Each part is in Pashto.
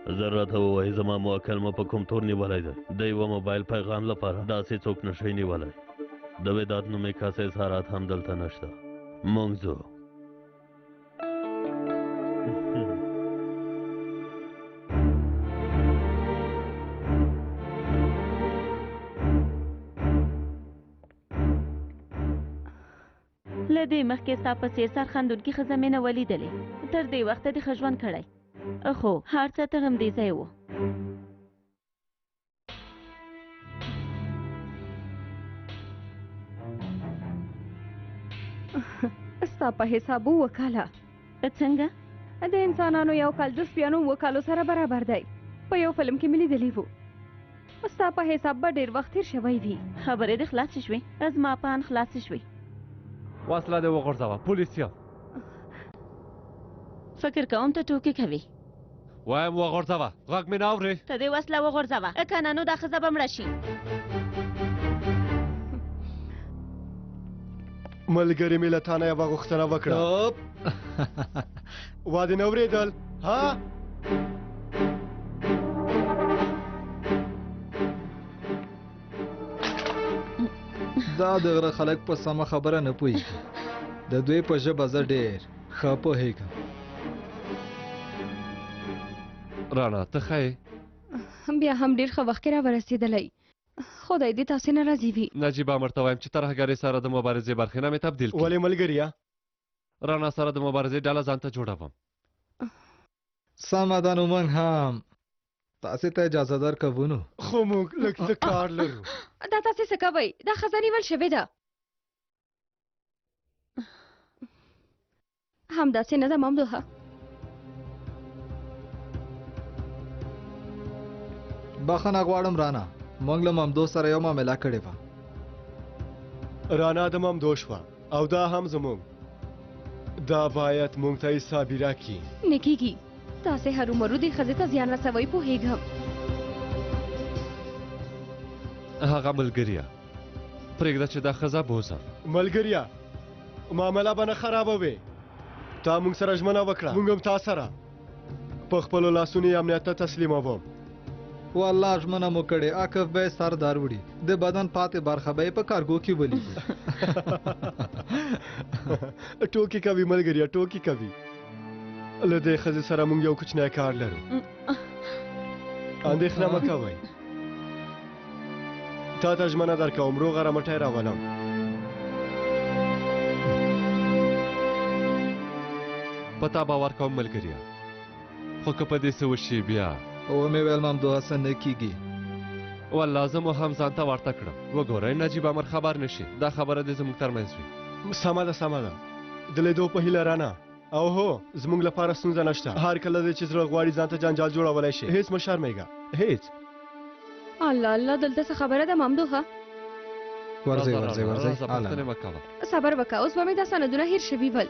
زه راته ووایي زما موکل مو په کوم تور نیولی دی د یوه موبایل پیغام لپاره داسې څوک نشئ نیولی د وداد نومې کس اظهارات هم دلته نشته مونږ ځو له دې مخکې ستا په څېر سرخندونکې ښځه مې نه ولیدلې تر دې وخته دې ښه ژوند کړی خو هر څه تر همدې ځای و ستا په حساب اووه کاله څنګه د انسانانو یو کال د سپیانو اووه کالو سره برابر دی په یو فلم کې مې لیدلی و ستا په حساب به ډېر وخت تېر شوی وي خبرې دې خلاصې شوې زما په ان خلاصې شوې وسله دې وغورځوه پولیس یم فکر کوم ته ټوکې کوي وایم وغورځوه غږ مې نه اورې ته دې وسله وغورځوه که نه نو دا ښځه به مړه شي ملګري مې له تا نه یوه غوښتنه وکړه وا دې نه اورېدل ها دا د غره خلک په سمه خبره نه پوهېږي د دوی په ژبه زه ډېر ښه پوهېږم رانا ته ښه بیا هم ډېر ښه وخت کې راورسېدلی خدای دې تاسې نه راضي وي نجیب امر ته وایم چې ترهګرۍ سره د مبارزې برخې نه مې تبدیل کړي ولې ملګریه رانا سره د مبارزې ډله ځان ته جوړوم سمه ده نو موږ هم تاسې ته اجازه درکوو نو خو موږ لږ څه کار لرو دا تاسې څه کوئ دا ښځه نیول شوې ده همداسې نه ده ممدوحه بخښنه غواړم رانا موږ له ممدو سره یو معامله کړې وه رانا د ممدو شوه او دا هم زموږ دا باید موږ ته حسابي راکړي نه کېږي تاسې هرومرو دې ښځې ته زیان رسوئ پوهېږم هغه ملګریه پرېږده چې دا ښځه بوځم ملګریه معامله به نه خرابوې تا موږ سره ژمنه وکړه موږ هم تا سره په خپلو لاسونو یې امنیت ته تسلیموم والله ژمنه مو کړې عاقب به یې سر داروړي د بدن پاتې برخه به یې په کارګو کې ولیږي ټوکې کوي ملګریه ټوکې کوي له دې ښځې سره موږ یو کوچنی کار لرو اندېښنه مه کوئ تا ته ژمنه درکوم روغه رمټۍ راولم په تا باور کوم ملګریه خو که په دې څه وشي بیا ومې ویل ممدوحه څه نه کېږي والله زه مو هم ځان ته ورته کړم وګورئ نجیب امر خبر نشي دا خبره دې زموږ ترمنځ وي سمه ده سمه ده د لیدو په هیله رانه او هو زموږ لپاره ستونزه نشته هر کله دی چې زړه غواړي ځان ته جنجال جوړولی شي هیڅ مه شرمېږه هیڅ الله الله دلته څه خبره ده ممدوحه ورځئ ورځئ ورځئ پوښتنې مه کوه صبر وکړه اوس به مې دا سندونه هېر شوي ول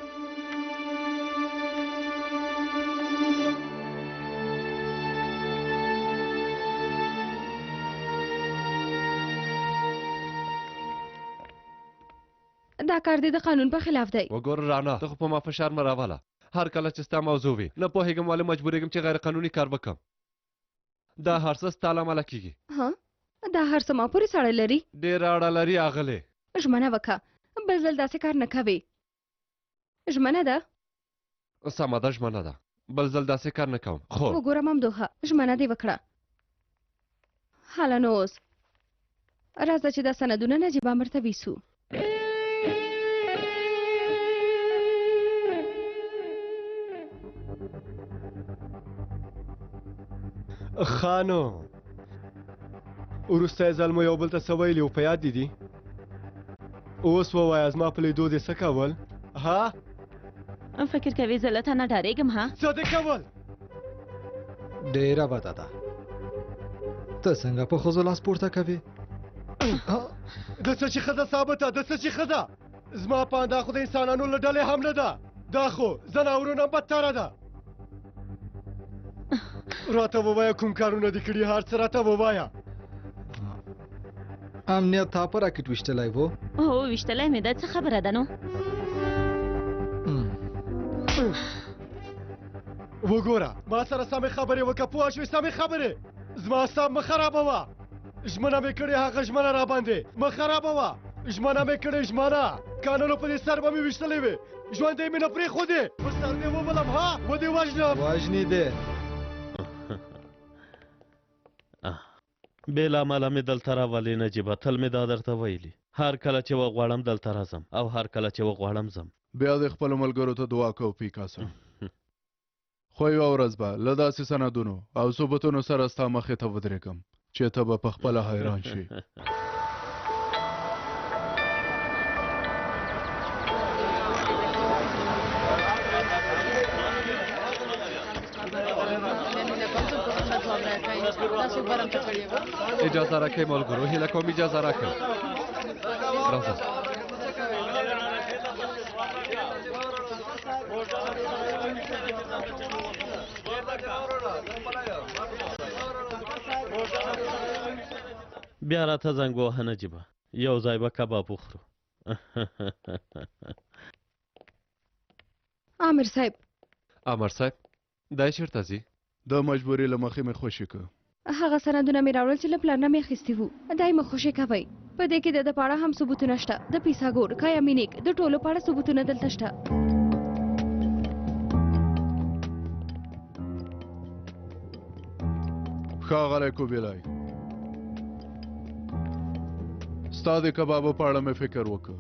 دا کار دې د قانون په خلاف دی وګوره رانا ته خو په ما فشار مه راوله هر کله چې ستا موضوع وي نه پوهېږم ولې مجبورېږم چې غیر قانوني کار وکړم دا هر څه ستا له امله کېږي دا هر څه ما پورې سړی لري ډېره اړه لري اغلې ژمنه وکړه بل ځل داسې کار نه کوې ژمنه ده سمه ده ژمنه ده بل ځل داسې کار نه کوم خو وګوره ممدوحه ژمنه دې وکړه حالا نو اوس راځه چې دا سندونه نجیب امر ته ویسو خانو وروستی ځل مو یو بل ته څه ویلي و په یاد دي اوس ووایه زما په لیدو دې څه کول ها فکر کوې زه له تا نه ډارېږم ها څه دې کول ډېره بده ده ته څنګه په ښځو لاس پورته کوې د څه چې ښځه ثابته د څه چې ښځه زما په اند دا خو د انسانانو له ډلې هم نه ده دا خو ځناورو نه بدتره ده راته ووایه کوم کارونه دې کړي هر څه راته ووایه امنیت تا په راکټ ویشتلی و هو ویشتلی مې ده څه خبره ده نو وګوره ما سره سمې خبرې وکړه پوه شوې سمې خبرې زما اعصاب مه خرابوه ژمنه مې کړې هغه ژمنه راباندې مه خرابوه ژمنه مې کړې ژمنه کانونو په دې سر به مې ویشتلې وې ژوندی مې نه پرېښودې په سر دې وولم ها ودې وژنم وژنې دې بېله امله مې دلته راولې نجیبه تل مې دا درته ویلي هر کله چې وغواړم دلته راځم او هر کله چې وغواړم ځم بیا د خپلو ملګرو ته دعا کوو پیکاسه خو یوه ورځ به له داسې سندونو او ثبوتونو سره ستا مخې ته ودرېږم چې ته به پخپله حیران شي اجازه راکئ ملګرو هیله کوم اجازه راکئ راځه بیا راته زنګ ووهه نجیبه یو ځای به کباب وخورو عامر صاحب عامر صاحب دا چېرته ځي د مجبوري له مخې مې خوشي که هغه سندونه مې راوړل چې له پلار نه مې اخیستي وو دا یې مه خوشې کوئ په دې کې د ده په اړه هم ثبوتونه شته د پیساګور کایا مینیک د ټولو په اړه ثبوتونه دلته شته ښاغلی کوبیلای ستا د کبابو په اړه مې فکر وکړ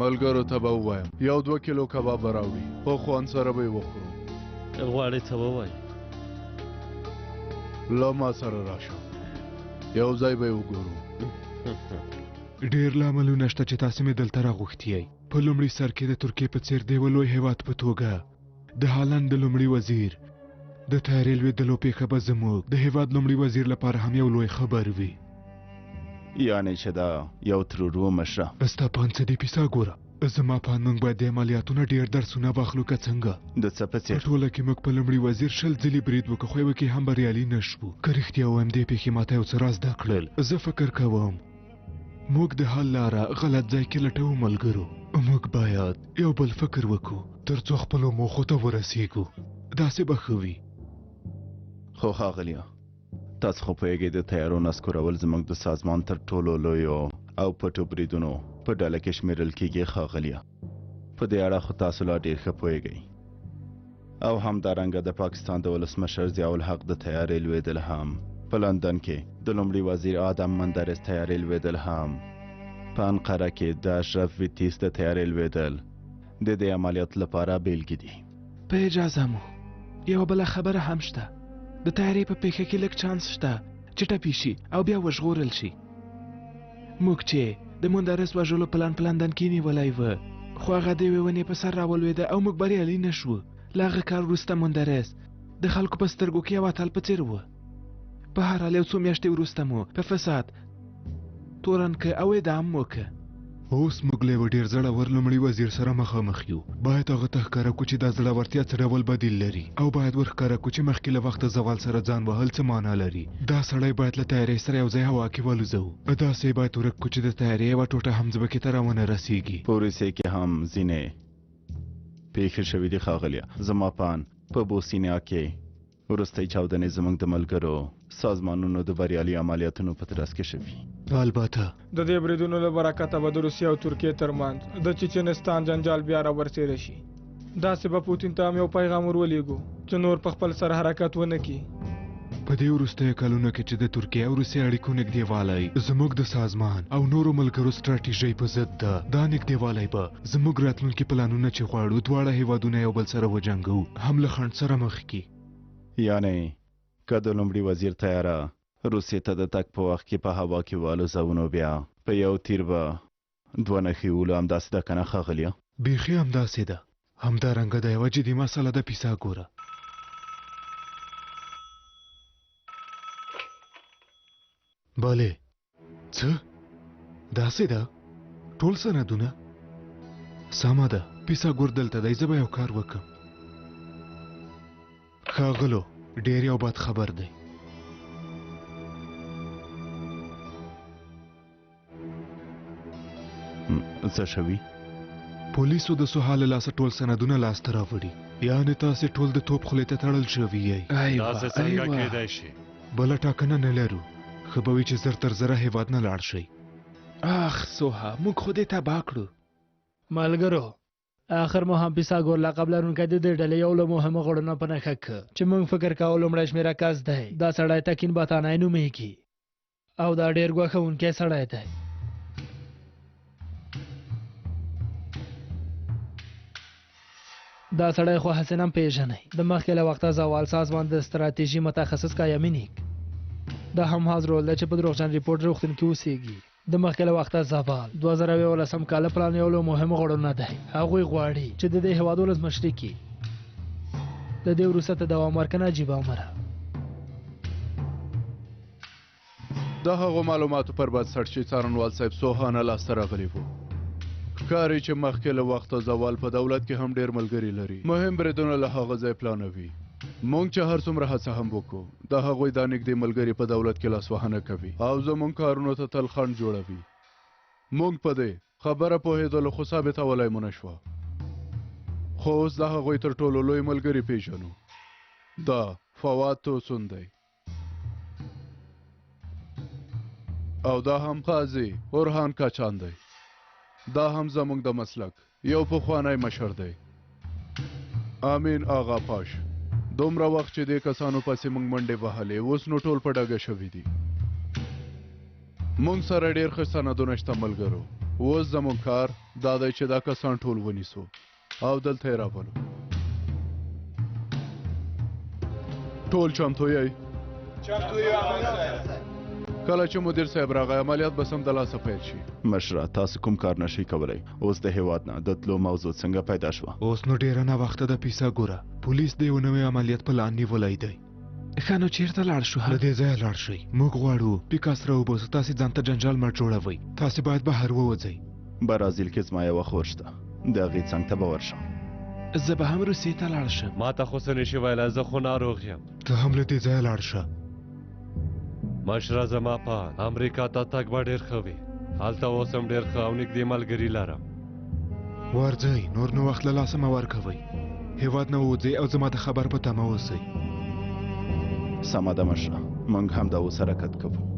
ملګرو ته به ووایم 1-2 کیلو کباب به راوړي په خوند سره به یې وخورو غواړې څه ووایي له ما سره راشه یو ځای به یې وګورو ډېر لاملونه شته چې تاسې مې دلته راغوښتي یئ په لومړي سر کې د ترکیې په څېر د یوه لوی هېواد په توګه د هالند د لومړي وزیر د تیارې لوېدلو پیښه به زموږ د هېواد لومړي وزیر لپاره هم یو لوی خبر وي یعنې چې دا یو ترورو مشره ستا پان څه دې پیسه ګوره زما پان موږ باید د عملیاتونه ډېر درسونه واخلو که څنګه د څه په په څېر ټوله کې موږ په لومړي وزیر 20 ځلې برید وکړو خو یوه کې هم بریالي نه شوو که رښتیا ووایم دې پیښې ماته یو څه را زده کړل زه فکر کوم موږ د حل لاره غلط ځای کې لټوو ملګرو موږ باید یو بل فکر وکړو تر څو خپلو موخو ته ورسیږو داسې به ښه وي خو ښاغلیه تاسو خو پوهېږئ د تیارو نسکورول زموږ د سازمان تر ټولو لویو او پټو بریدونو په ډله کې شمیرل کیږي ښاغلیه په دې اړه خو تاسو لا ډېر ښه پوهېږئ او همدارنګه د پاکستان د ولسمشر ضیاءالحق د تیارې لوېدل هم په لندن کې د لومړي وزیر آدم مندرس تیارې لوېدل هم په انقره کې د اشرف ویتیس د تیارې لوېدل د دې عملیات لپاره بیلګې دي په اجازه مو یوه بله خبره هم شته د تیارې په پیښه کې لږ چانس شته چې ټپي شي او بیا وژغورل شي موږ چې د مندرس وژلو پلان په لندن کې نیولی و خو هغه د یوې ونې په سر راولوېده او موږ بریالي نه شوو له هغه کار وروسته مندرس د خلکو په سترګو کې یو اتل په څېر و په هر حال یو څو میاشتې وروسته مو په فساد تورن که او اعدام مو که اوس موږ له یوه ډېر زړور لومړي وزیر سره مخامخ یو باید هغه ته ښکاره کړو چې دا زړورتیا څه ډول بدیل لري او باید ور ښکاره کړو چې مخکې له وخته زوال سره ځان وهل څه معنا لري دا سړی باید له تیارې سره یو ځای هوا کې والوځو داسې باید ورک کړو چې د تیارې یوه ټوټه هم ځمکې ته راونه رسیږي په روسیې کې هم ځینې پیښې شوي دي ښاغلیه زما پان په بوسنیا کې وروستۍ چاودنې زموږ د ملګرو سازمانونو د بریالي عملیاتونو په ترڅ کې شوي البته د دې بریدونو له برکته به د روسیې او ترکیې ترمنځ د چچنستان جنجال بیا راورسېده شي داسې به پوتین ته هم یو پیغام ورولېږو چې نور په خپل سر حرکت ونه کړي په دې وروستیو کلونو کې چې د ترکیې او روسیې اړیکو نږدېوالی زموږ د سازمان او نورو ملګرو ستراتیژۍ په ضد ده دا نږدېوالی به زموږ راتلونکي پلانونه چې غواړو دواړه هیوادونه یو بل سره وجنګو هم له خنډ سره مخ کړي یعنې که د لومړي وزیر تیاره روسیې ته د تګ په وخت کې په هوا کې والوځو نو بیا په یو تیر به 2 نښې ولو همداسې ده که نه ښاغلیه بیخي همداسې ده همدارنګه د یوه جدي مسله ده پیسه ګوره بله څه داسې ده ټول سندونه سمه ده پیسه ګور دلته دی زه به یو کار وکړم ښاغلو ډېر یو بد خبر دی څه شوي پولیسو د سهال لاسه ټول سندونه لاسته راوړي یعنې تاسې ټول د توپ خولې ته تړل شوي یئ داسې څنګه کېدای شي بله ټاکنه نه لرو ښه به وي چې زر تر زره هېواد نه لاړ شئ اخ سوها موږ خو دې تباه کړو ملګرو آخر مو هم پیساګور لقب لرونکی د دې ډلې یو له مهمو غړو نه په نښه کړ چې موږ فکر کوو لومړی شمېره کس دی دا سړی تکین باتانی نومیږي او دا ډېر ګوښونکی سړی دی دا سړی خو حسن هم پیژنئ د مخکې له وخته زوال سازمان د ستراتیژي متخصص کایمینیک دا هم حاضر رول دی چې په دروغجن ریپورټ روغتون کې اوسیږي د مخکې له وخته زوال 2011 کال پلان یو له مهمو غړو نه دی هغوی غواړي چې د دې هېواد ولسمشري کړي د دې وروسته ته دوام ورکړنه عجیبه عمره د هغو معلوماتو پر بنسټ چې څارنوال صاحب سوهانه لاسته راغلی وو ښکاري چې مخکې له وخته زوال په دولت کې هم ډېر ملګري لري مهم بریدونه له هغه ځای پلانوي مونږ چې هر څومره هڅه هم وکړو د هغوی دا نږدې ملګري په دولت کې لاسوهنه کوي او زموږ کارونو ته تل خنډ جوړوي مونږ په دې خبره پوهېدلو خو ثابتولی مو نه شوه خو اوس د هغوی تر ټولو لوی ملګري پیژنو دا فواد توسون دی او دا هم قاضي اورهان کاچان دی دا هم زموږ د مسلک یو پخوانی مشر دی امین آغا پاش دومره وخت چې دې کسانو پسې موږ منډې وهلې اوس نو ټول په ډاګه شوي دي موږ سره ډېر ښه سندونه شته ملګرو اوس زموږ کار دا دی چې دا کسان ټول ونیسو او دلته یې راولو ټول چمتو یئ کله چې مدیر صاحب راغی عملیات به سم د لاسه پیل شي مشره تاسو کوم کار نشئ کولی اوس د هېواد نه د تلو موضوع څنګه پیدا شوه اوس نو ډېره ناوخته د پیسا ګوره پولیس د یو نوی عملیات پلان نیولی دی ښه نو چېرته لاړ شو له دې ځایه لاړ شئ موږ غواړو پیکاس راوباسو تاسې ځان ته جنجال مړ جوړوئ تاسې باید بهر ووځئ برازیل کې زما یوه خور شته د هغې څنګ ته به ورشم زه به هم روسیې ته لاړ شم ما ته خو څه نشي ویلی زه خو ناروغ یم ته هم له دې ځایه لاړ شه مشره زما پان امریکا ته تګ به ډېر ښه وي هلته اوس هم ډېر ښه او نږدې ملګري لرم ورځئ نور نو وخت له لاسه مه ورکوئ هېواد نه ووځئ او زما د خبر په تمه اوسئ سمه ده مشره موږ هم دا اوس حرکت کوو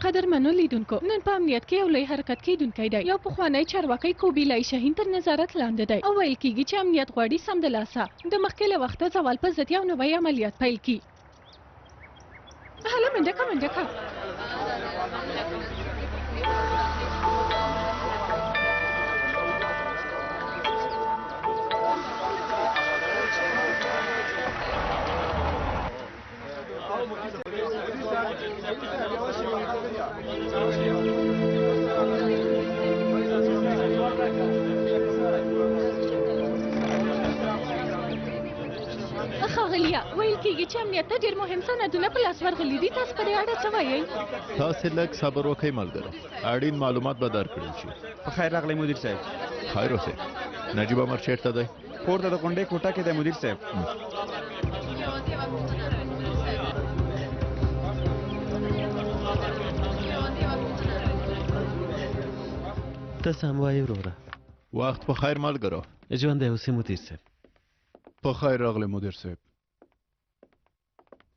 قدرمنو لیدونکو نن په امنیت کې یو لوی حرکت کیدونکی دی یو پخوانی چارواکی کوبیلای شاهین تر نظارت لاندې دی او ویل کیږي چې امنیت غواړي سمدلاسه د مخکې له وخته زوال په ضد یو نوی عملیات پیل کړي هله منډه که ښاغليه ویل کیږي چې امنیت ته ډېر مهم سندونه په لاس ورغلي دي تاسو په دې اړه څه وایئ تاسې لږ صبر وکئ ملګرو اړین معلومات به درکړل شي په خیر راغلی مدیر صاحب خیر اوسئ نجیب امر چېرته دی کور ته د غونډۍ کوټه کې دی مدیر صاحب ته سم وایې وروره وخت په خیر ملګرو ژوندی اوسې مدیر صاحب په خیر راغلی مدیر صاحب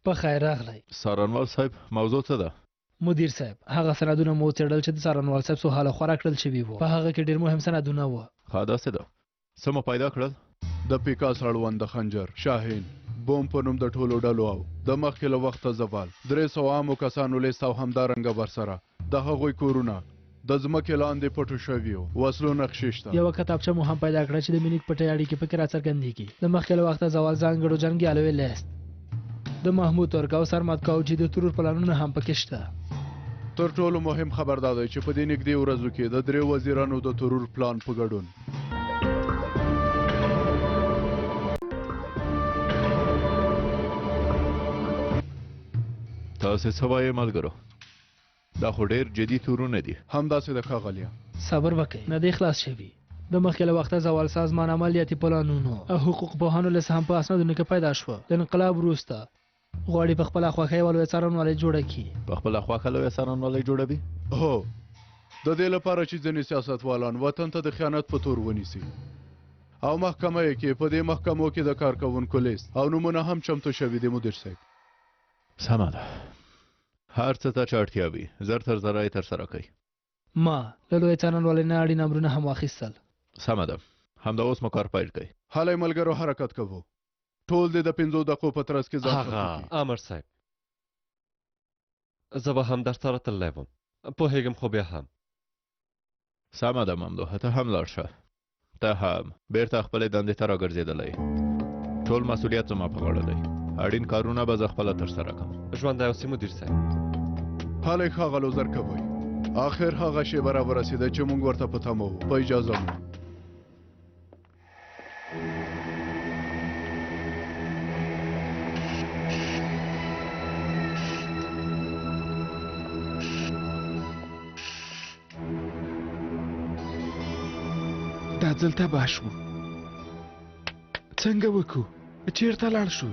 په خیر راغلی څارنوال صاحب موضوع څه ده مدیر صاحب هغه سندونه مو وڅېړل چې د څارنوال صاحب سوهاله خورا کړل شوي وو په هغه کې ډېر مهم سندونه وو ښه داسې ده څه مو پیدا کړل د پیکاس اړوند د خنجر شاهین بوم په نوم د ټولو ډلو او د مخکې له وخته زوال 300 عامو کسانو لیست او همدارنګه ورسره د هغوی کورونه د ځمکې لاندې پټو شوي وو وسلو نقشې شته یوه کتابچه مو هم پیدا کړه چې د مینیک پټۍ اړیکې پکې راڅرګندېږي د مخکې له وخته زوال ځانګړو جنګیالو لیست د محمود ترک او سرمد کاوچي د ترور پلانونه هم پکې شته تر ټولو مهم خبر دا دی چې په دې نږدې ورځو کې د 3 وزیرانو د ترور پلان په ګډون تاسې څه وایئ ملګرو دا خو ډېر جدي تورونه دي همداسې د ښاغلیه صبر وکئ نه دی خلاص شوي د مخکې له وخته زوال سازمان عملیاتي پلانونو او حقوق پوهانو لیست هم په اسنادونو کې پیدا شوه د انقلاب وروسته غواړي په خپله خوښۍ یوه لویه څارنوالۍ جوړه کړي په خپله خوښه لویه څارنوالۍ جوړوي هو د دې لپاره چې ځینې سیاستوالان وطن ته د خیانت په تور ونیسي او محکمه یې کې په دې محکمو کې د کارکوونکو لیست او نومونه هم چمتو شوي دي مدیر صاحب. سمه ده، هر څه ته چې اړتیا وي زر تر زره یې ترسره کوي. ما له لوی څارنوالۍ نه اړین امرونه هم واخیستل. سمه ده، همدا اوس مو کار پیل کوي. هلی ملګرو حرکت کوو. ټول دې د 5 دقیقو په ترڅ کې ځان هغه امر صاحب زه به هم در سره تللی وم، پوهېږم خو بیا هم. سمه ده ممدوحه، ته هم لاړ شه. ته هم بیرته خپلې دندې ته راګرځېدلی. ټول مسؤلیت زما په غاړه دی. اړین کارونه به زه خپله ترسره کړم. ژوندی اوسې مدیر صاحب. هلی ښاغلو زر کوئ. آخر هغه شیبه راورسېده چې موږ ورته په تمه وو. په اجازه مو. دا ځل تباه شو. څنګه وکړو؟ چیرته لاړ شو؟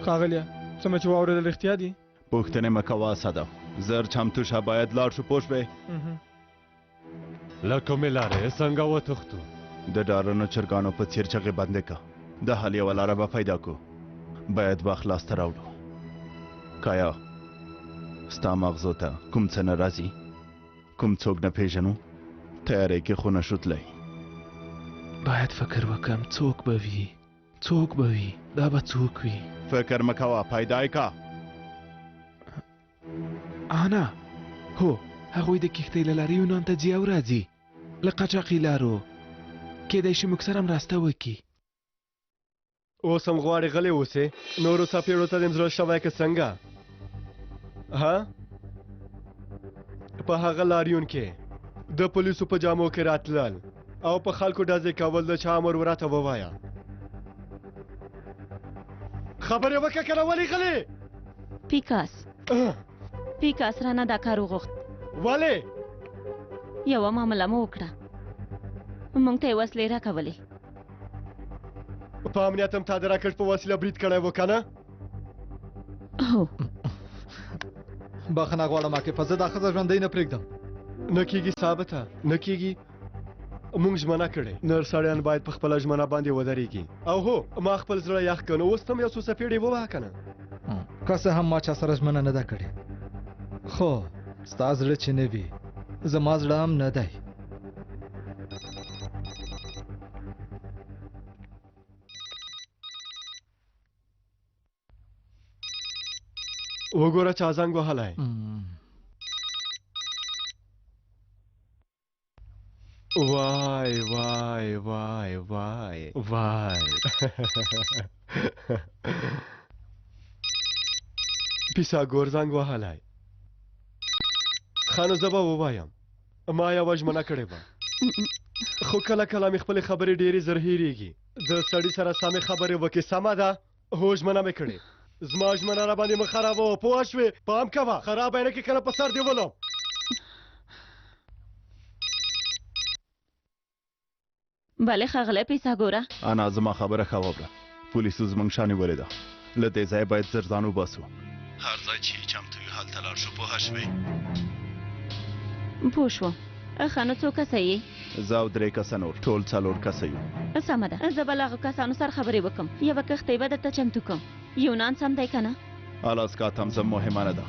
ښاغلیه څه مې چې واورېدل رښتیا دي؟ پوښتنې مه کوه اسده، زر چمتو شه، باید لاړ شو. پوه شوې؟ له کومې لارې څنګه وتښتو؟ د ډارنو چرګانو په څېر چغې بندې که. د حل یوه لاره به پیدا کړو. باید وخت لاسته راوړو. کایا ستا مغزو ته کوم څه نه راځي؟ کوم څوک نه پېژنو؟ تیاری کې خو نشو تللی. باید فکر وکم څوک به وي، څوک به وي، دا به څوک وي؟ فکر مه کوه، پیدا یې که. انا هو هغوی د کښتۍ له لارې یونان ته ځي او راځي له قاچاقي لارو. کیدای شي موږ سره مرسته وکړي. اوس هم غواړې غلی اوسې؟ نورو څپېړو ته دې زړه شوی که څنګه؟ ها؟ په هغه لاریون کې د پولیسو په جامو کې راتلل او په خلکو ډزې کول د چا امر وراته ووایه. خبرې وکړه که نه ولې غلې؟ پیکاس رانه دا کار وغوښت. ولې؟ یوه معامله مو وکړه، موږ ته یې وسلې راکولې. په امنیت هم تا د راکټ په وسیله برید کړی و که نه؟ هو. بخښنه غواړم عاقبه، زه دا ښځه ژوندۍ نه پرېږدم. نه کېږي ثابته، نه کېږي. موږ ژمنه کړې نر سړیان باید په خپله ژمنه باندې ودرېږي. او هو ما خپل زړه یخ که نو اوس ته م یو څو څپېړې ووهه که نه. که څه هم ما چا سره ژمنه نه ده کړې، خو ستا زړه چې نه وي زما زړه هم نه دی. وګوره چا زنګ وهلی. وای وای وای وای وای پیساګور زنګ وهلی. ښه نو زه به ووایم ما یوه ژمنه کړې وه، خو کله کله مې خپلې خبرې ډېرې زر هېرېږي. د سړي سره سمې خبرې وکړې. سمه ده؟ هو ژمنه مې کړې. زما ژمنه را باندې مه خرابوه، پوه شوې؟ پام کوه خرابه یې نه کړې، کله په سر دې ولم. بله ښاغلی پیساګوره. انا زما خبره ښه واوره. پولیسو زموږ شا نیولې ده. له دې ځایه باید زر ځان وباسو. هر ځای چې چمتو وي هلته لاړ شو. پوه شوې؟ پوه شوم. ښه نو څو کسه یې؟ زه او 3 کسه نور، ټول 4 کسه یو. سمه ده، زه به له هغو کسانو سره خبرې وکړم. یوه کښتۍ به درته چمتو کړم. یونان سم دی که نه؟ الاسکا تمزم مهمه نه ده.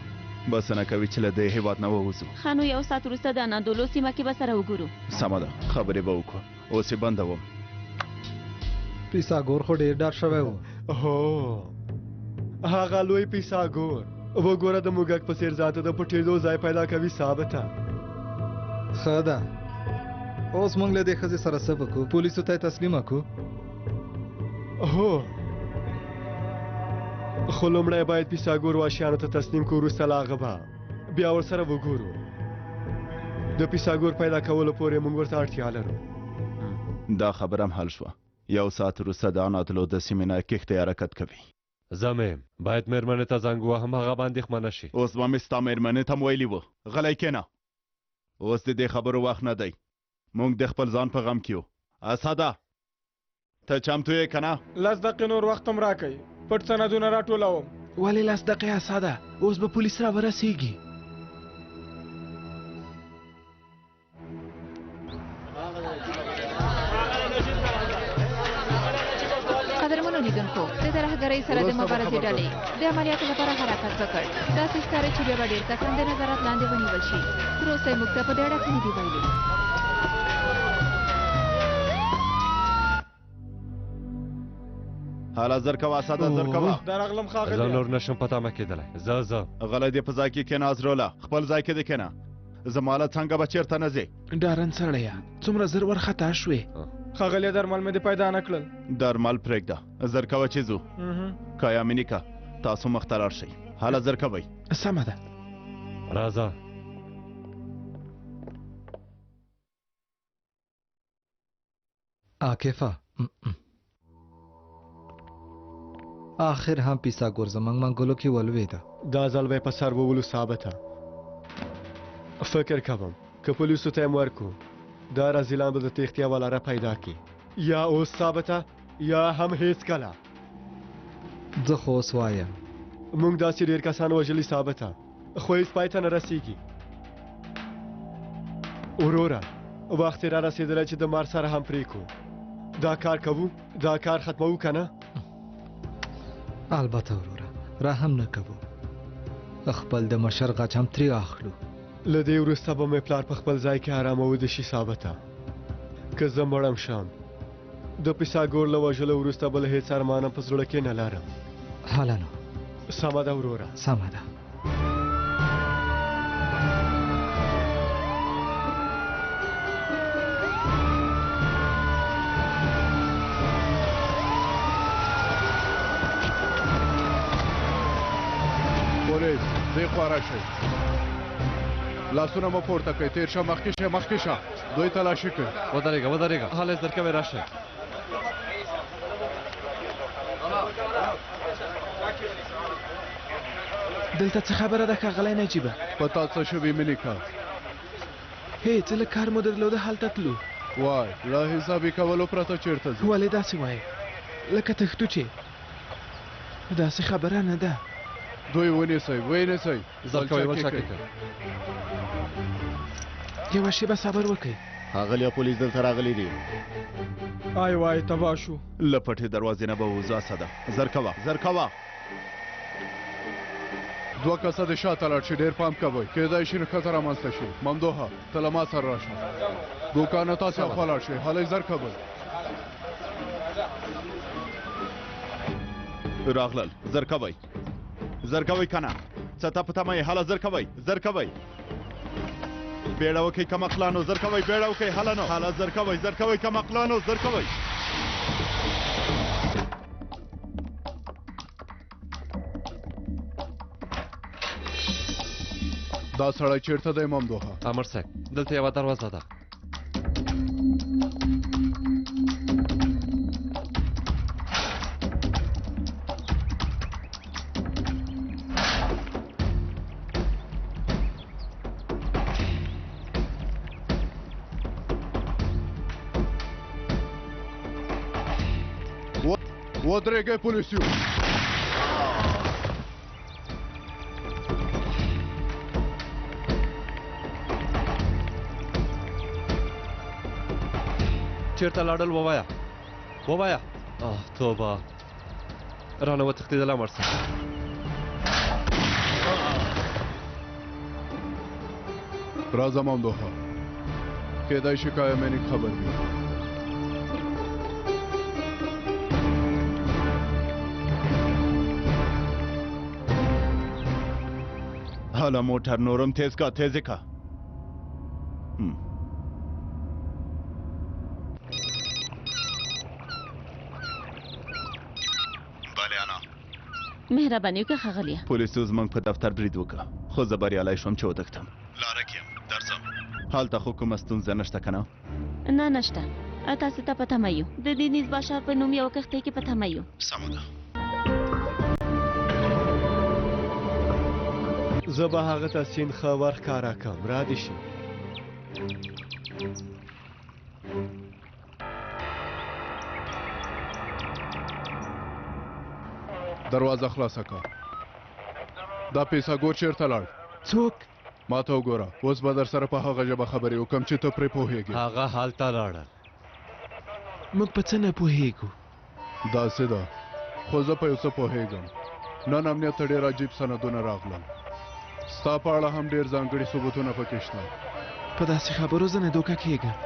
بسنه کوي چې له دې هېواد نه ووځو. ښه نو یو ساعت وروسته د انادولو سیمه کې به سره وګورو. سمه ده، خبرې به وکړو. اوس یې بندوم. پیساګور خو ډېر ډار شوی و. هو هغه لوی پیساګور وګوره د موږک په څېر ځان ته د پټېدو ځای پیدا کوي. ثابته ښه ده، اوس موږ له دې ښځې سره څه وکړو؟ پولیسو ته یې تسلیمه کړو؟ هو خو لومړی باید پیساګور واشیانو ته تسلیم کړو، وروسته له هغه به بیا ورسره وګورو. د پیساګور پیدا کولو پورې موږ ورته اړتیا لرو. دا خبره هم حل شوه. یو ساعت وروسته د انادولو د سیمې نه کښتۍ حرکت کوي. زمیم باید مېرمنې ته زنګ ووهم، هغه به اندېښمنه شي. اوس به مې ستا مېرمنې ته م ویلي وو غلی کښېنه. اوس د دې خبرو وخت نه دی. موږ د خپل ځان په غم کې یو. اسده ته چمتو یې که نه؟ 10 دقیقې نور وخت هم راکئ، پټ سندونه راټولوم. ولې 10 دقیقې اسده؟ اوس به پولیس را ورسېږي. قدرمنو لیدونکو د ترهګرۍ سره د مبارزې ډلې د عملیاتو لپاره حرکت وکړ. داسې ښکاري چې بیا به ډېر کسان د نظارت لاندې ونیول شي. تر اوسه یې موږ ته په دې اړه څه نه دي ویلي. حالا زر کوه ساده زر کوه. درغلم ښاغلی. زه نور نشم په تمه کېدلی. زه غلی دې په ځای کې کېنه ازروله. خپل ځای کې دې کېنه. زما له څنګه به چېرته نه ځې؟ ډارن سړیه څومره زر ورخطا شوې. ښاغلی درمل مې دې پیدا نه کړل. درمل پرېږده. زر کوه چې ځو. کایا مینیکا تاسو مخ ته لاړ شئ. حالا زر کوئ. سمه ده. راځه. عاکفه آخر هم پیسا ګور زمونږ منګلو کې ولوېده. دا ځل به یې په سر وولو ثابته. فکر کوم که پولیسو ته یې ورکو دا رذیلان به د تېښتیا ولاره پیدا کړي. یا اوس ثابته یا هم هیڅ کله. زه خو اوس وایم موږ داسې ډېر کسان وژلي ثابته خو هېڅ پای ته نه رسېږي. وروره وخت یې را رسېدلی چې د مار سره هم پرېږدو. دا کار کوو؟ دا کار ختموو که نه؟ البته وروره رحم نه کوو. خپل د مشر غچ هم ترې اخلو. له دې وروسته به مې پلار په خپل ځای کې ارامه وده شي ثابته. که زه مړم شم د پیساګور له وژلو وروسته بل هېڅ ارمانه په زړه کې نه لرم. هله نو سمه ده وروره. سمه ده. پولیس دې خوا راشئ. لاسونه مو پورته کړئ. تېر شه مخکې شه مخکې شه. دوی تلاشي کړئ. ودرېږه. حالا زر کوئ راشئ. دلته څه خبره ده ښاغلی نجیبه؟ په تا څه شوي مینیکا؟ هېڅ له کار مو درلوده هلته تلو. وای له حسابي کولو پرته چېرته ځو؟ ولې داسې وایې لکه تښتو چې داسې خبره نه ده. دوی ونیسئ. زر کوئ ول شاکې کړ. یوه شېبه صبر وکړئ. ښاغلیه پولیس دلته راغلي دي. آی وای تباه شو. له پټې دروازې نه به ووځو. اسده زر کوه. دوه کسه د شاته لاړ شي. ډېر پام کوئ. کېدای شي نښته رامنځته شي. ممدوحه ته له ما سره راشه. دوکانه تاسې اخوا لاړ شئ. هلئ زر کوئ. راغلل. زر کوئ که نه؟ څه ته په تمه یې؟ هله زر کوئ. بیړه وکئ کمقلانو. زر کوئ. بیړه وکئ. هله نو. هله زر کوئ کمقلانو. زر کوئ. دا سړی چېرته دی ممدوحه؟ امر صاحب دلته یوه دروازه ده. ودرېږئ پولیسیو. چېرته لاړل؟ ووایه. توبه رانه وتښتېدل. امر صاحب راځه ممدوحه. کېدای شي کایا مینیک خبر وي. حالا موټر نورم تیز کا. مهربانی وکړه ښاغلیه. پولیسو زمونږ په دفتر برید وکړه خو زه بریالی شوم چې وتښتم. لاره کې یم درځم. هلته خو کومه ستونزه نشته که نه؟ نه نشته. تاسې ته په تمه یو. د دینیز باشار په نوم یوه کښتۍ کې په تمه یو. سمه ده. زه به هغه ته سیند ښه ورښکاره کړم. را دې شي. دروازه خلاصه کړه. دا پیساګور چېرته لاړ؟ څوک؟ ما ته وګوره اوس به در سره په هغه ژبه خبرې وکړم چې ته پرې پوهېږې هغه هلته لاړل موږ په څه نه پوهېږو داسې ده خو زه په یو څه پوهېږم نن امنیت ته ډېر عجیب سندونه راغلل ستا په اړه هم ډېر ځانګړي ثبوتونه پکې شته په داسې خبرو زه نه دوکه کېږم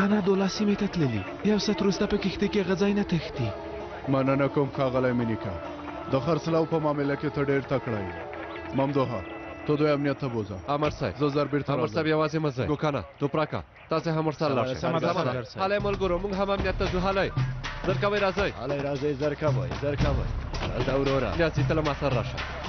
انا دولا سیمې ته تللي یو ساعت وروسته په کښتۍ کې هغه ځای نه تښتي مننه کوم ښاغلی مینیکا د خرڅلاو په معامله کې ته ډېر تکړه یې ممدوحه ته دوی امنیت ته بوځه امر صاحب زه زر بیرته امر صاحب یوازې مه ځئ دوکانه توپراکه تاسې هم ورسره لاړ شئ هلی ملګرو موږ هم امنیت ته ځو هلی زر کوئ راځئ هلی راځئ زر کوئ راځه وروره نیازي ته له ما سره راشه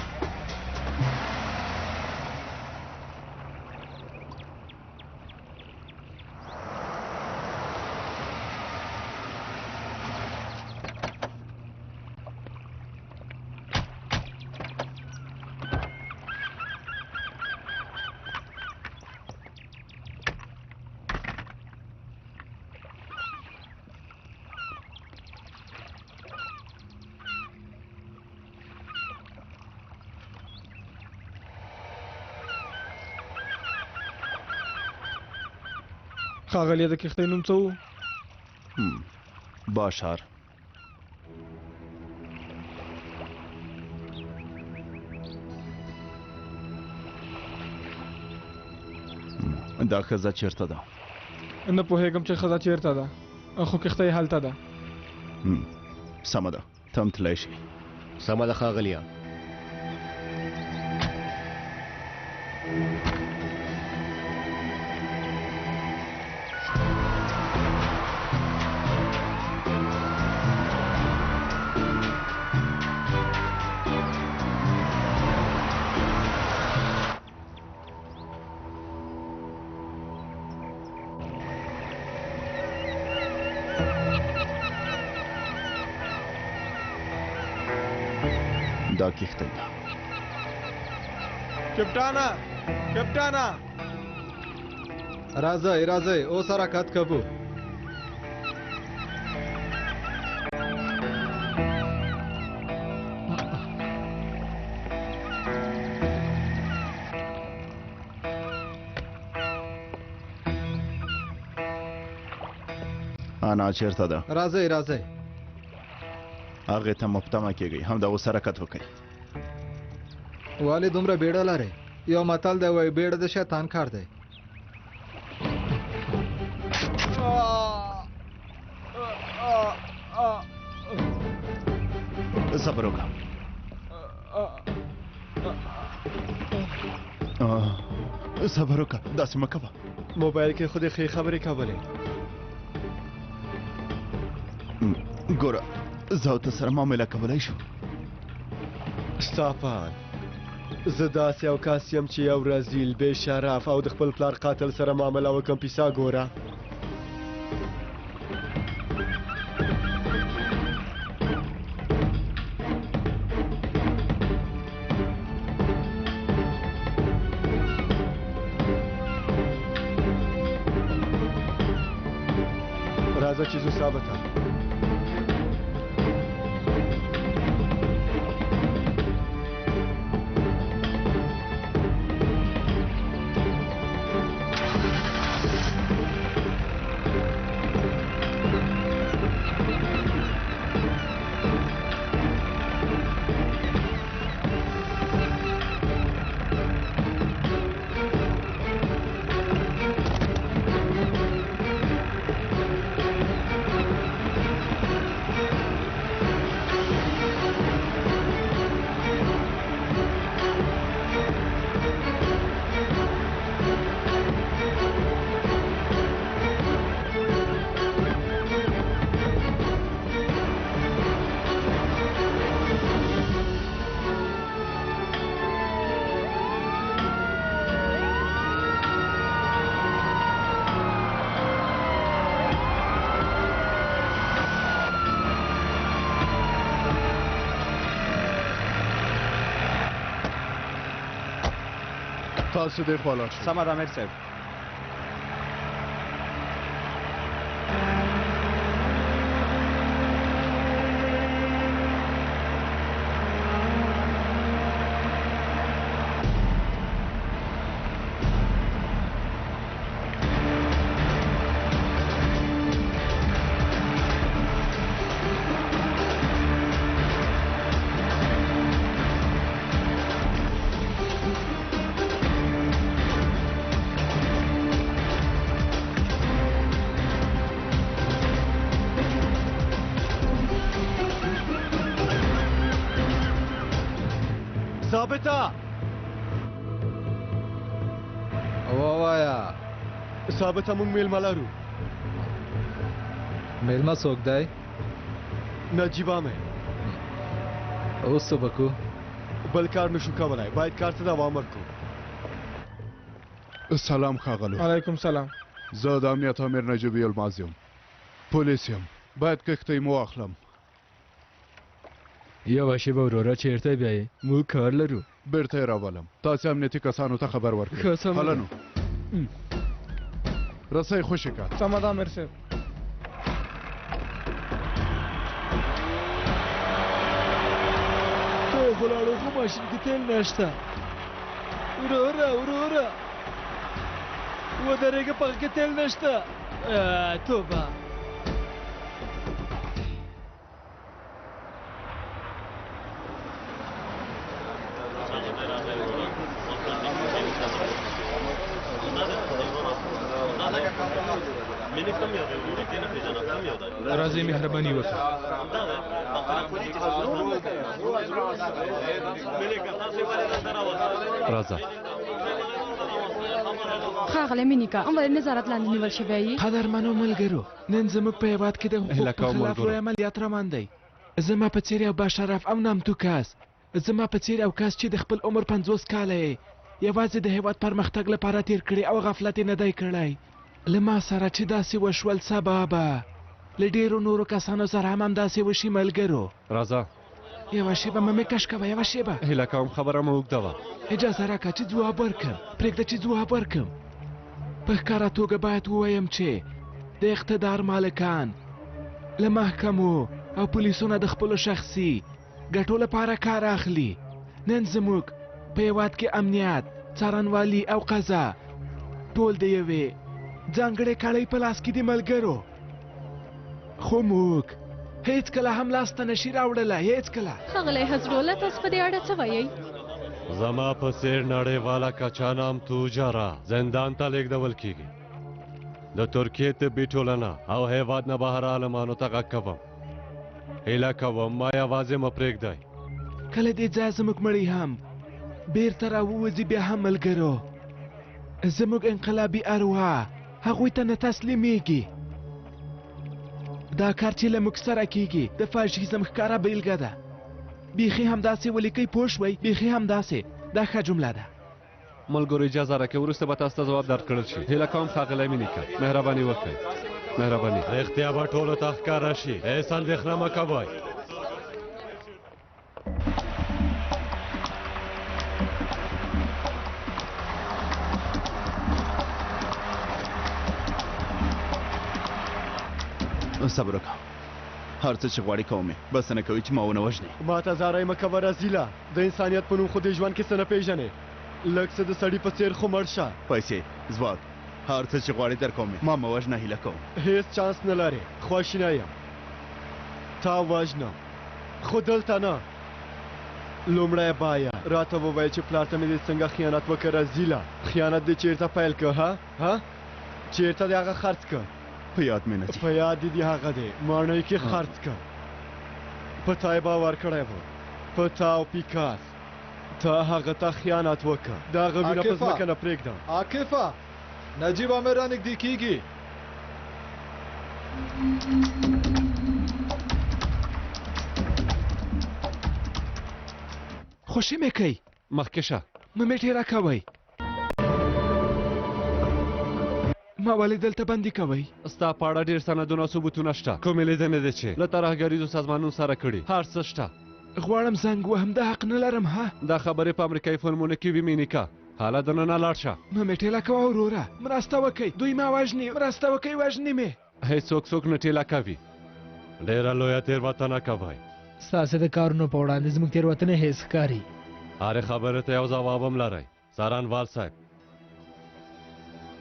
ښاغلی د کښتۍ نوم څه و باشار دا ښځه چیرته ده نه پوهېږم چې ښځه چیرته ده خو کښتۍ هلته ده سمه ده ته هم تللی شي سمه ده ښاغلیه دا کښتۍ ده کپټانه راځئ اوس حرکت کوو انا چیرته ده راځئ هغې ته مفتمه کېږئ همدا اوس حرکت وکړئ والې دومره بیړه لرئ یو متل دی وایي بیړه د شیطان کار دی صبر وکړه صبر وکړه داسې مه کوه موبایل کې خو دې ښې خبرې کولې ګوره زه او ته سره معامله کولی شو ستا پان زه داسې یو کس یم چې یو رزیل بې شرف او د خپل پلار قاتل سره معامله وکړم پیسه ګوره راځه چې زو ثابته تاسو دې خوا لاړ شئ سمه ده امیر صاحب ثابته وایا ثابته مونږ میلمه لرو میلمه څوک دی نجیبه مې اوس څه به کوو بل کار نشو کولای باید کار ته دوام ورکړو سلام ښاغلو علیکم سلام زه د امنیت امیر نجیبي الماز یم پولیس یم باید کښتۍ مو واخلم یوه شېبه وروره چېرته بیایې موږ کار لرو بیرته یې راولم تاسې امنیتي کسانو ته خبر ورکړئ ښه سمه ده. هلنو رسۍ خوشې کړه سمه ده امیر صاحب خو لاړو خو ماشین کې تیل نشته وروره ودرېږه په کې تیل نشته توبه راځئ مهرباني وکړه راځه ښاغلی مینیکا ولې نظارت لاندې نیول شوی یې قدرمنو ملګرو نن زموږ په هېواد کې د حقوق په خلاف لوی عملیات روان دی زما په څېر یو باشرف او نامتو کس زما په څېر یو کس چې د خپل عمر 50 کاله یې یوازې د هېواد پرمختګ لپاره تیر کړي او غفلت یې نه دی کړی له ما سره چې داسې وشول سبا به له ډېرو نورو کسانو سره هم همداسې وشي ملګرو راځه یوه شېبه مه مې کش کوه یوه شېبه هیله کوم خبره مو اوږده وه اجازه راکړه چې ځواب ورکړم پرېږده چې ځواب ورکړم په ښکاره توګه باید ووایم چې د اقتدار مالکان له محکمو او پولیسو نه د خپلو شخصي ګټو لپاره کار اخلي نن زموږ په هېواد کې امنیت څارنوالي او قضا ټول د یوې ځانګړې کړۍ په لاس کې دي ملګرو خو موږ هیڅکله هم لاسته نشي راوړلی هیڅکله ښاغلی حضرالله تاسو په دې اړه څه وایئ زما په څېر نړیواله کچه نامتو جاره زندان ته لیږدول کیږي د ترکیې طبي ټولنه او هېواد نه بهر عالمانو ته غږ کوم هیله کوم ما یوازې مه پرېږدئ کله دې ځای زموږ مړی هم بیرته راووځي بیا هم ملګرو زموږ انقلابي ارواح هغوی ته نه تسلیمیږي دا کار چې له موږ سره کیږي د فاشیزم ښکاره بیلګه ده بیخي همداسې ولیکئ پوه شوئ بیخي همداسې دا ښه جمله ده ملګرو اجازه راکړئ وروسته به تاسو ته ځواب درکړل شي هیله کوم ښاغلی مینیکا مهرباني وکړئ مهرباني رښتیا به ټولو ته ښکاره شي هېڅ اندېښنه مه کوئ صبر وکړه هر څه چې غواړي کوم بس نه کوي چې ما ونه وژني ما ته زارۍ مه کوه رزیله د انسانیت په نوم خو دې ژوند کې څه نه پېژنې لږ څه د سړي په څېر خو مړ شه پیسې ځواک هر څه چې غواړي در کوم ما مه وژنه هیله کوم هیڅ چانس نه لرې خواشینی یم تا وژنم خو دلته نه لومړی باید راته ووایه چې پلار ته مې دې څنګه خیانت وکړ رزیله خیانت دې چېرته پیل کړ ها چېرته دې هغه خرڅ کړ په یاد مې نه په یاد دې هغه دی ماڼۍ کې خرڅ کړ په تا یې باور کړی و په تا او پیکاس تا هغه ته خیانت وکړه د هغه وینه په ځمکه نه پرېږدم عاقفه نجیب امیر را نږدې کېږي خوشي مې کوي مخکې شه مه مې ټېره کوئ ما ولې دلته بندي کوئ ستا په اړه ډېر سندونه او ثبوتونه شته کومې لیدنې دي چې له ترهګریزو سازمانونو سره کړي هر څه شته غواړم زنګ وهم دا حق نه لرم ها دا خبرې په امریکایي فلمونو کې وي مینیکا حالا دننه لاړ شه مه مې ټېله کوه وروره مرسته وکئ دوی ما وژني مرسته وکئ وژني مې هېڅوک څوک نه ټېله کوي ډېره لویه تېروتنه کوئ ستاسې د کارونو په وړاندې زموږ تېروتنې هېڅ ښکاري هرې خبرې ته یو ځواب هم لرئ څارنوال صاحب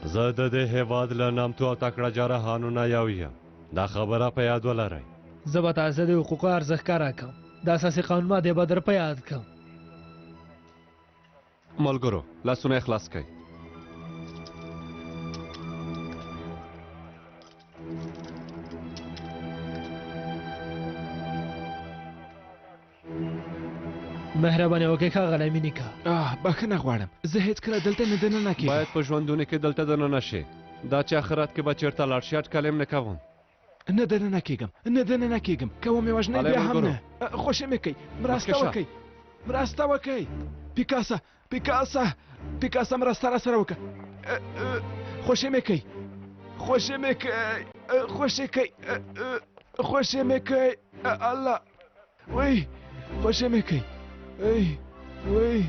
زه د دې هېواد له نامتو او تکړه جراحانو نه یو یم دا خبره په یاد ولرئ زه به تاسې د حقوقو ارزښت ښکاره کړم د اساسي قانون مادې به در په یاد کړم ملګرو لاسونه یې خلاص کړئ مهرباني وکړئ ښاغلی مینیکا. بخښنه غواړم، زه هیڅکله دلته نه دننه کېږم. باید په ژوندونه کې دلته دننه شي. دا چې آخرت کې به چېرته لاړ شي اټکل یې نه کوم. نه دننه کېږم، نه دننه کېږم. که ومې وژنئ بیا هم نه. خوښي مې کوي، مرسته وکړئ، مرسته وکړئ. پیکاسه مرسته راسره وکړه. خوښي مې کوي، خوښي مې کوي، خوښي مې کوي. الله وای خوښي مې کوي. وای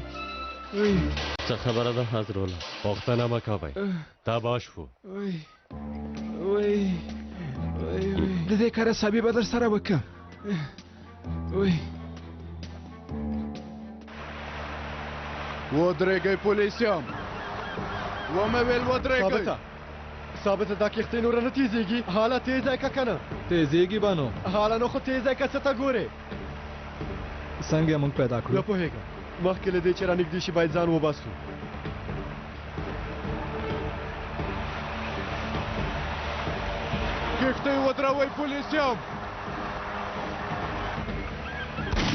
څه خبره ده حضروله؟ پوښتنه مه کوئ، تباه شو. وای د دې کار حسابي به در سره وکړم. وای ودرېږئ پولیسیان، ومې ویل ودرېږئ. ثابته دا کښتۍ نوره نه تیزېږي؟ حاله تیزه که که نه؟ تیزېږي بانو. حاله نو خو تیزه که څه ته ګورې؟ څنګه موږ پیدا کړو؟ نه پوهېږم، مخکې له دې چې رانږدې شي باید ځان وباسو. کښتۍ ودروئ پولیسیان.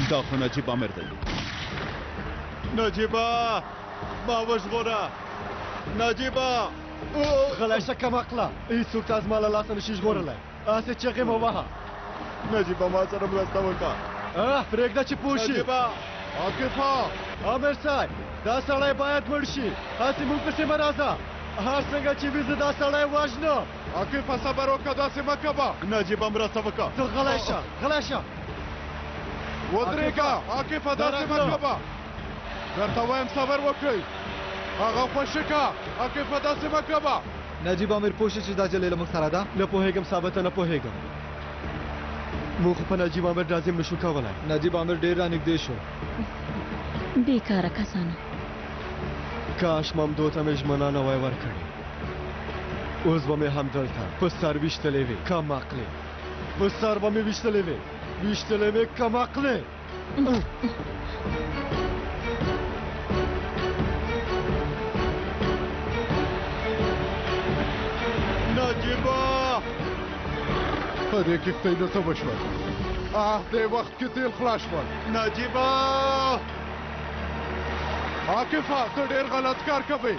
دا خو نجیب امر دی. نجیبه ما وژغوره، نجیبه غلی شه کم عقله، هېڅوک تا زما له لاسه نشي ژغورلی. هسې چغې مه وهه. نجیبه ما سره مرسته وکړه. پرېږده چې پوه شي. نجیبه عاقفه امر صاحب دا سړی باید مړ شي، هسې موږ پسې مه راځه. هر څنګه چې وي زه دا سړی وژنم. عاقفه صبر وکړه، داسې مه کوه. نجیبه مرسته وکړه. ته غلی شه، غلی شه. ودرېږه عاقفه، داسې مه کوه. درته وایم صبر وکړئ. هغه خوشي که عاقفه، داسې مه کوه. نجیب امیر پوه شي چې دا جلۍ له موږ سره ده؟ نه پوهېږم ثابته، نه پوهېږم. موږ خو په نجیب امیر لازم نشو کولی. نجیب امیر ډېر رانږدې شو. بیکاره کسانو. کاش ممدو ته مې ژمنه نه وای ورکړې. اوس به مې همدلته په سر ویشتلې وې کم عقلې. په سر به مې ویشتلې وې، ویشتلې وې کم عقلې. نجیبه په دې کښتۍ نه څه وشول؟ دې وخت کې تیل خلاص شول. نجیبه عاقفه ته ډېر غلط کار کوې.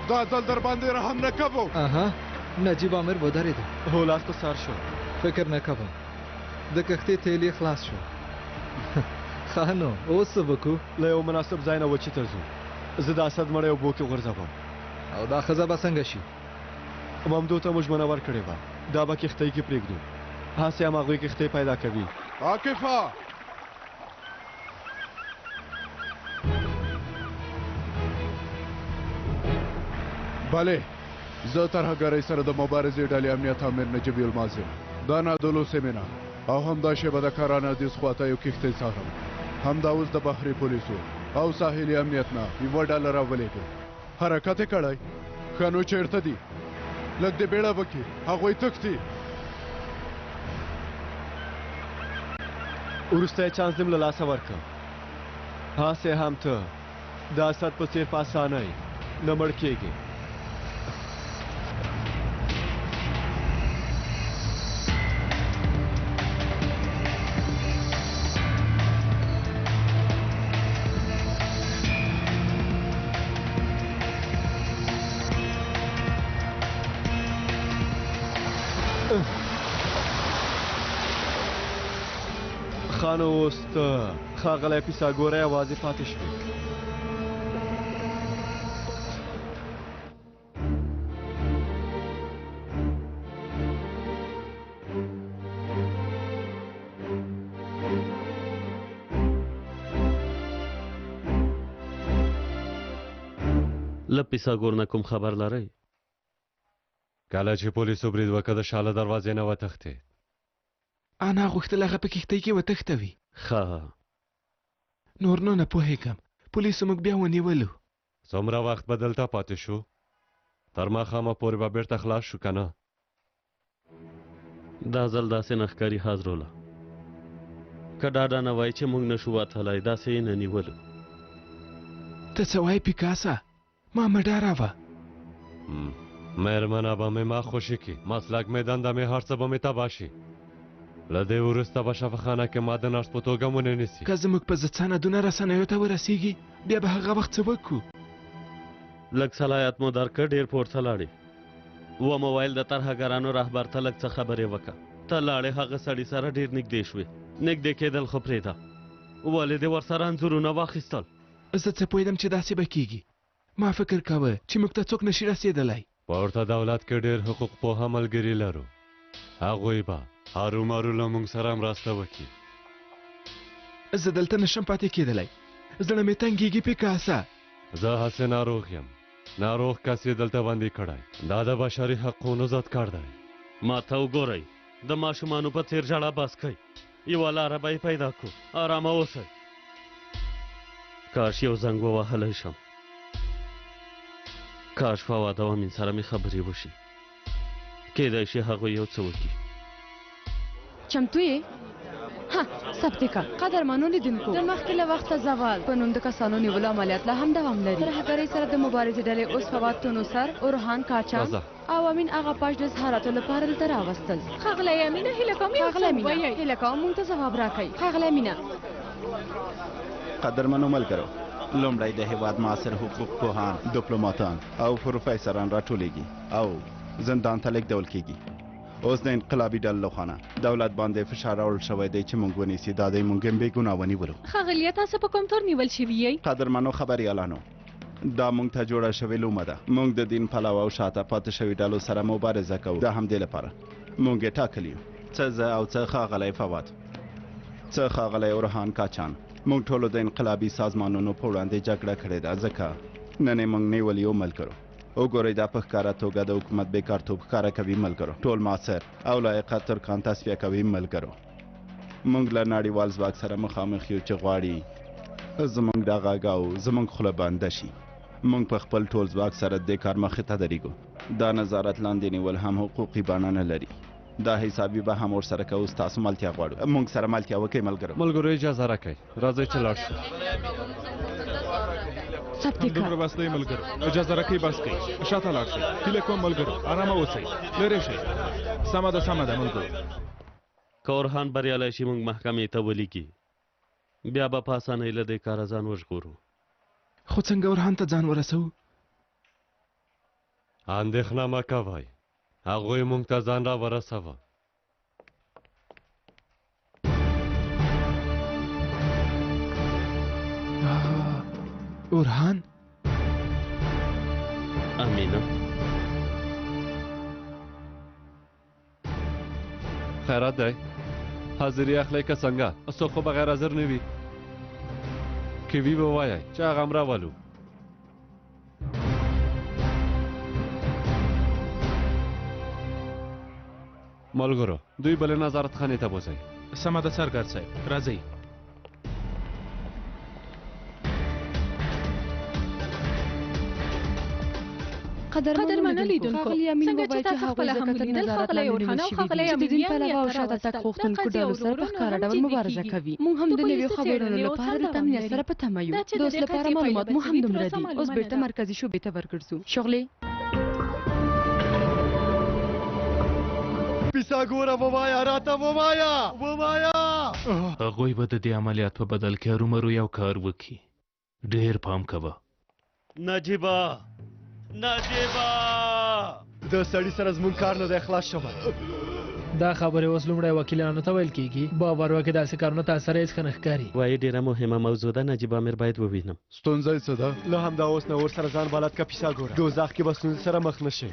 دا ځل در باندې رحم نه کوو. نجیب امیر ودرېده. هو لاس په سر شو. فکر نه کوم د کښتۍ تیل یې خلاص شو. ښه نو اوس څه وکړو؟ له یو مناسب ځای نه وچې ته ځو. زه د اسد مړی اوبو کې غورځوم. او دا ښځه به څنګه شي؟ ممدو ته مو ژمنه ورکړې وه دا به کښتۍ کې پرېږدو. هسې هم هغوی کښتۍ پیدا کوي. عاقفه بله، زه ترهګرۍ سره د مبارزې ډلې امنیت امیر نجیب المازم، دا نادلو سیمینار او همدا شیبه د کارانه دیس خواته یو کښتۍ څارم. همدا اوس د بحري پولیسو او ساحلي امنیت نه یوه ډله راولېږو. حرکت یې کړی. ښه نو چېرته دي؟ لږ دې بیړه وکړي، هغوی تښتي. وروسته یې چانس دې له لاسه ورکړ. هسې هم ته د اسد په څېر په اسانۍ نه مړ کېږې. خانو اوس ته ښاغلی پیساګوری یوازې پاتې شوې. له پیساګور نه کوم خبر لرئ؟ کله چې پولیسو برید وکړ د شاله دروازې نه وتښتېد. انا غوښتل هغه په کښتۍ کې وتښتوي. ښه نور نو نه پوهېږم. پولیسو موږ بیا ونیولو. څومره وخت به دلته پاتې شو؟ تر ماښامه پورې به بیرته خلاص شو که نه؟ دا ځل داسې نه ښکاري حضروله. که ډاډه نه وای چې موږ نشو وتلی داسې یې نه نیولو. ته څه وایې پیکاسه؟ ما مه ډاروه. مهربانه به مې ما خوشي کړي، مسلک مې دنده مې هر څه به مې تباه شي. له دې وروسته به شفاخانه کې ما د نرس په توګه ونه نیسي که زموږ په ضد سندونه رسنیو ته ورسیږي بیا به هغه وخت څه وکړو لږ صلاحیت مو درکړ ډېر پورته لاړې ومه ویل د ترهګرانو رهبر ته لږ څه خبرې وکړه ته لاړې هغه سړي سره ډېر نږدې شوې نږدې کېدل خو پرېږده ولې دې ورسره انځورونه واخیستل زه څه پوهېدم چې داسې به کېږي ما فکر کوه چې موږ ته څوک نشي رسېدلی په ورته دولت کې ډېر حقوق پوهه ملګري لرو هغوی به هرومرو له موږ سره مرسته وکړي زه دلته نشم پاتې کېدلی زړه مې تنګېږي پیکاسه زه هسې ناروغ یم ناروغ کس یې دلته بندي کړی دا د بشري حقونو ضد کار دی ما ته وګورئ د ماشومانو په څېر ژړا بس کوئ یوه لاره به یې پیدا کړو ارامه اوسئ کاش یو زنګ ووهلی شم کاش فواد او امین سره مې خبرې وشي کېدای شي هغوی یو څه وکړي چمتو یې ها ثبت کا قدرمنو لیدونکو د مخکې له وخته زوال په نوم د کسانو نیولو عملیات لا هم دوام لري ترهګرۍ سره د مبارزې ډلې اوس فواد تونوسر اورهان کاچان او امین هغه پاش د اظهاراتو لپاره دلته راوستل ښاغلی امینه هیله کوم یو څه ووایئ هیله کوم موږ ته ځواب راکړئ ښاغلی امینه قدرمنو ملګرو لومړی د هېواد معاصر حقوق پوهان ډیپلوماتان او پروفیسران راټولیږي او زندان ته لیږدول کیږي اوس د انقلابي ډلو لخوا دولت باندې فشار راوړل شوی دی چې موږ ونیسي دا دی موږ هم بېګناه ونیولو ښاغلیه تاسو په کوم تور نیول شوي یئ قدرمنو خبریالانو دا موږ ته جوړه شوې لومه ده موږ د دین پلوه او شاته پاتې شوي ډلو سره مبارزه کوو د همدې لپاره موږ یې ټاکلي یو څه زه او څه ښاغلی فواد څه ښاغلی اورهان کاچان موږ ټولو د انقلابي سازمانونو په وړاندې جګړه کړې ده ځکه نن یې موږ نیولي یو ملګرو وګورئ دا په ښکاره توګه د حکومت بېکارتوب ښکاره کوي ملګرو ټول معاصر او لایقه ترکان تصفیه کوي ملګرو موږ له نړیوال ځواک سره مخامخ یو چې غواړي زموږ دا غږ او زموږ خوله بنده شي موږ په خپل ټول ځواک سره دې کار مخې ته درېږو دا نظارت لاندې نیول هم حقوقي بڼه نه لري دا حسابي به هم ورسره کوو ستاسو ملتیا غواړو موږ سره ملتیا وکړئ ملګرو اجازه راکئ راځئ چې لاړ شو دومره بس دی ملګرو اجازه راکئ بس کوئ شاته لاړ شئ هیله کوم ملګرو ارامه اوسئ لرې شئ سمه ده ملګرو که اورهان بریالی شي موږ محکمې ته ولیږي بیا به په اسانۍ له دې کاره ځان وژغورو خو څنګه اورهان ته ځان ورسوو اندېښنه مه کوئ هغوی موږ ته ځان را ورسوه اورهان امینه خیرات دی حاضري اخلئ که څنګه څوک خو بغیر حاضر نه وي که وي به ووایئ چې هغه هم راولو ملګرو دوی بلې نظارت خانې ته بوځئ سمه ده سرګر صاحب راځئ قدرمنو لیدونکو څنګه چې تاسو خپله هم ولیدل ښاغلی اورهان او ښاغلی امین د دین پلوه او شاته تګ غوښتونکو ډلو سره په ښکاره ډول مبارزه کوي موږ هم د نویو خبرونو لپاره د امنیت سره په تمه یو د اوس لپاره معلومات مو هم دومره دي اوس بیرته مرکزي شعبې ته ورګرځو شغلې پیسا ګوره ووایا راته ووایا هغوی به د دې عملیات په بدل کې هرومرو یو کار وکړي ډېر پام کوه نجیبه د سړي سره زموږ کار نه دی خلاص شوه دا خبرې اوس لومړی وکیلانو ته ویل کېږي باور وکړئ داسې کارونه تا سره هېڅ ښه نه ښکاري وایي ډېره مهمه موضوع ده نجیب امیر باید ووینم ستونزه یې څه ده له همدا اوس نه ورسره ځان بلد که پیسا ګوره دوزخ کې به ستونزې سره مخ نه شي